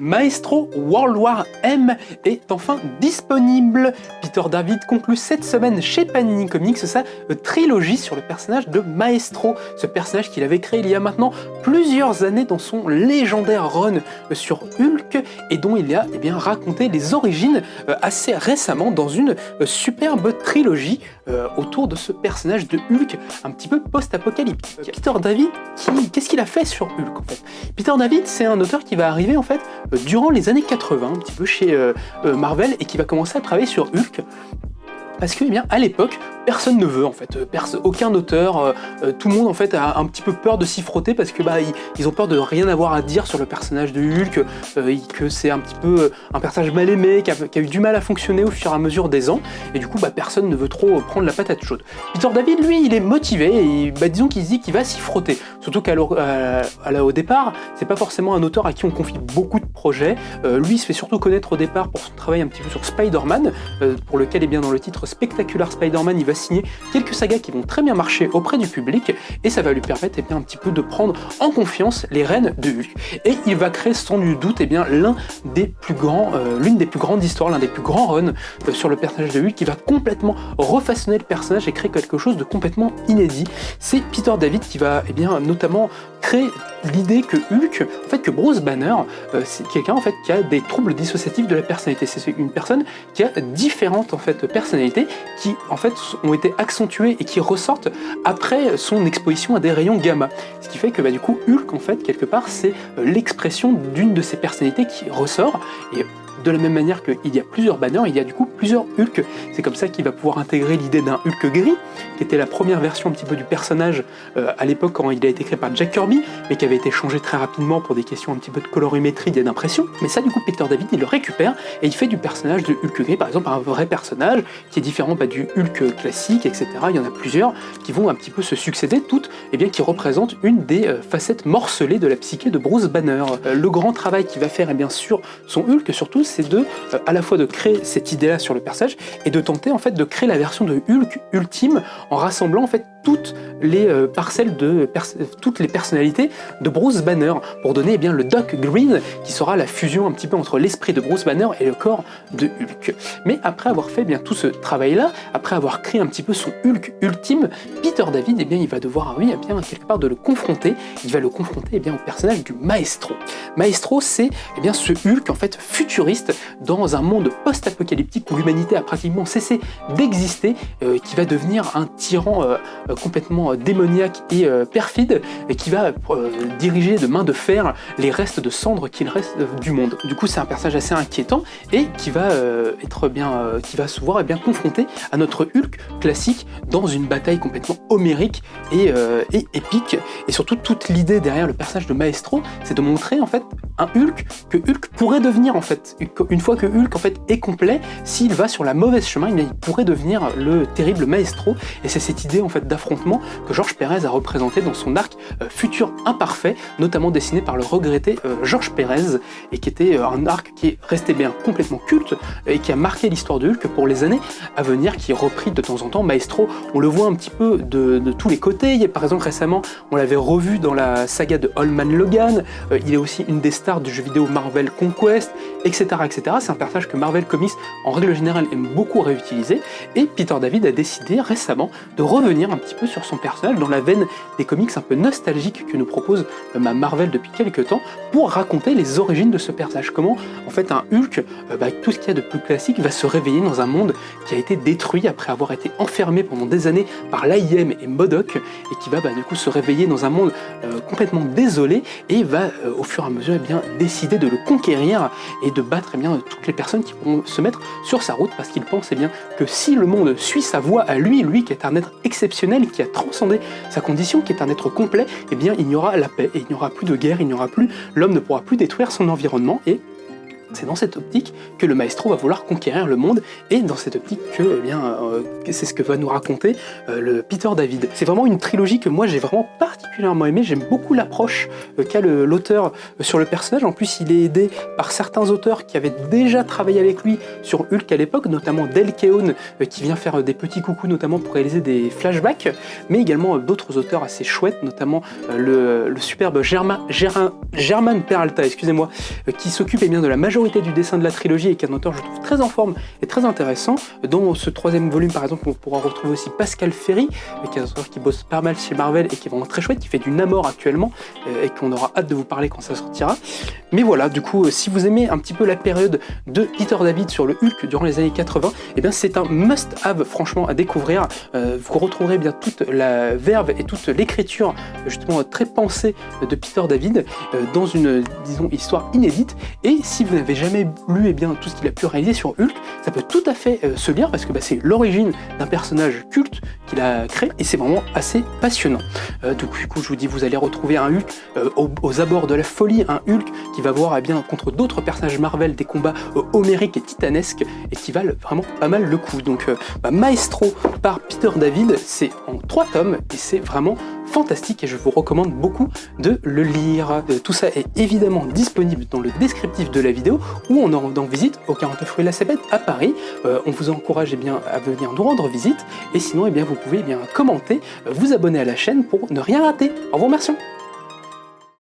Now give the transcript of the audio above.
Maestro World War M est enfin disponible. Peter David conclut cette semaine chez Panini Comics sa trilogie sur le personnage de Maestro, ce personnage qu'il avait créé il y a maintenant plusieurs années dans son légendaire run sur Hulk et dont il a raconté les origines assez récemment dans une superbe trilogie autour de ce personnage de Hulk un petit peu post-apocalyptique. Peter David, qu'est-ce qu'il a fait sur Hulk en fait? Peter David, c'est un auteur qui va arriver en fait durant les années 80, un petit peu chez Marvel, et qui va commencer à travailler sur Hulk. Parce que, à l'époque, personne ne veut, en fait, aucun auteur, tout le monde, en fait, a un petit peu peur de s'y frotter parce que, ils ont peur de rien avoir à dire sur le personnage de Hulk, que c'est un petit peu un personnage mal aimé, qui a eu du mal à fonctionner au fur et à mesure des ans, et du coup, personne ne veut trop prendre la patate chaude. Peter David, lui, il est motivé, et disons qu'il se dit qu'il va s'y frotter. Surtout qu'au départ, c'est pas forcément un auteur à qui on confie beaucoup de projets. Lui, il se fait surtout connaître au départ pour son travail un petit peu sur Spider-Man, pour lequel, dans le titre Spectacular Spider-Man, il va signer quelques sagas qui vont très bien marcher auprès du public et ça va lui permettre un petit peu de prendre en confiance les rênes de Hulk. Et il va créer sans nul doute l'une des plus grandes histoires, l'un des plus grands runs sur le personnage de Hulk qui va complètement refaçonner le personnage et créer quelque chose de complètement inédit. C'est Peter David qui va notamment créer l'idée que Hulk, en fait que Bruce Banner, c'est quelqu'un en fait qui a des troubles dissociatifs de la personnalité. C'est une personne qui a différentes personnalités qui en fait ont été accentuées et qui ressortent après son exposition à des rayons gamma. Ce qui fait que du coup Hulk en fait quelque part c'est l'expression d'une de ces personnalités qui ressort et de la même manière qu'il y a plusieurs banners, il y a du coup plusieurs Hulk. C'est comme ça qu'il va pouvoir intégrer l'idée d'un Hulk gris, qui était la première version un petit peu du personnage à l'époque quand il a été créé par Jack Kirby, mais qui avait été changé très rapidement pour des questions un petit peu de colorimétrie et d'impression. Mais ça, du coup, Peter David, il le récupère et il fait du personnage de Hulk gris, par exemple, un vrai personnage qui est différent du Hulk classique, etc. Il y en a plusieurs qui vont un petit peu se succéder, toutes qui représentent une des facettes morcelées de la psyché de Bruce Banner. Le grand travail qu'il va faire sur son Hulk, surtout, c'est à la fois de créer cette idée-là sur le personnage et de tenter en fait de créer la version de Hulk ultime en rassemblant en fait toutes les parcelles toutes les personnalités de Bruce Banner pour donner le Doc Green qui sera la fusion un petit peu entre l'esprit de Bruce Banner et le corps de Hulk. Mais après avoir fait tout ce travail-là, après avoir créé un petit peu son Hulk ultime, Peter David il va devoir quelque part de le confronter. Il va le confronter au personnage du Maestro. Maestro, c'est ce Hulk en fait futuriste dans un monde post-apocalyptique où l'humanité a pratiquement cessé d'exister, qui va devenir un tyran complètement démoniaque et perfide et qui va diriger de main de fer les restes de cendres qu'il reste du monde. Du coup, c'est un personnage assez inquiétant et qui va qui va se voir confronté à notre Hulk classique dans une bataille complètement homérique et épique. Et surtout, toute l'idée derrière le personnage de Maestro, c'est de montrer en fait un Hulk que Hulk pourrait devenir en fait. Une fois que Hulk en fait est complet, s'il va sur la mauvaise chemin, il pourrait devenir le terrible Maestro. Et c'est cette idée en fait d'affrontement que George Pérez a représenté dans son arc Futur Imparfait, notamment dessiné par le regretté George Pérez, et qui était un arc qui est resté complètement culte et qui a marqué l'histoire de Hulk pour les années à venir, qui est repris de temps en temps. Maestro, on le voit un petit peu de tous les côtés. Par exemple, récemment, on l'avait revu dans la saga de Old Man Logan. Il est aussi une des stars du jeu vidéo Marvel Conquest, etc. etc. C'est un personnage que Marvel Comics, en règle générale, aime beaucoup réutiliser. Et Peter David a décidé récemment de revenir un petit peu sur son personnage dans la veine des comics un peu nostalgiques que nous propose Marvel depuis quelques temps pour raconter les origines de ce personnage. Comment, en fait, un Hulk, avec tout ce qu'il y a de plus classique, va se réveiller dans un monde qui a été détruit après avoir été enfermé pendant des années par l'AIM et MODOK et qui va du coup se réveiller dans un monde complètement désolé et va au fur et à mesure décider de le conquérir et de battre toutes les personnes qui vont se mettre sur sa route parce qu'il pense que si le monde suit sa voie à lui qui est un être exceptionnel, qui a transcendé sa condition, qui est un être complet, il y aura la paix et il n'y aura plus de guerre, l'homme ne pourra plus détruire son environnement et C'est dans cette optique que le maestro va vouloir conquérir le monde, et dans cette optique que, c'est ce que va nous raconter le Peter David. C'est vraiment une trilogie que moi j'ai vraiment particulièrement aimé. J'aime beaucoup l'approche qu'a l'auteur sur le personnage. En plus, il est aidé par certains auteurs qui avaient déjà travaillé avec lui sur Hulk à l'époque, notamment Del Keown qui vient faire des petits coucous notamment pour réaliser des flashbacks, mais également d'autres auteurs assez chouettes, notamment le superbe Germán Peralta, excusez-moi, qui s'occupe de la majorité du dessin de la trilogie et qui est un auteur, je trouve, très en forme et très intéressant. Dans ce 3e volume, par exemple, on pourra retrouver aussi Pascal Ferry, qui est un auteur qui bosse pas mal chez Marvel et qui est vraiment très chouette, qui fait du Namor actuellement et qu'on aura hâte de vous parler quand ça sortira. Mais voilà, du coup, si vous aimez un petit peu la période de Peter David sur le Hulk durant les années 80, eh bien c'est un must-have franchement à découvrir. Vous retrouverez bien toute la verve et toute l'écriture justement très pensée de Peter David dans une, disons, histoire inédite. Et si vous n'avez jamais lu tout ce qu'il a pu réaliser sur Hulk, ça peut tout à fait se lire parce que c'est l'origine d'un personnage culte qu'il a créé et c'est vraiment assez passionnant. Du coup, je vous dis, vous allez retrouver un Hulk aux abords de la folie, un Hulk qui va voir contre d'autres personnages Marvel des combats homériques et titanesques et qui valent vraiment pas mal le coup. Donc Maestro par Peter David, c'est en 3 tomes et c'est vraiment fantastique et je vous recommande beaucoup de le lire. Tout ça est évidemment disponible dans le descriptif de la vidéo ou en rendant visite au 49 rue La Cépette à Paris. On vous encourage à venir nous rendre visite et sinon vous pouvez commenter, vous abonner à la chaîne pour ne rien rater. Au revoir, merci.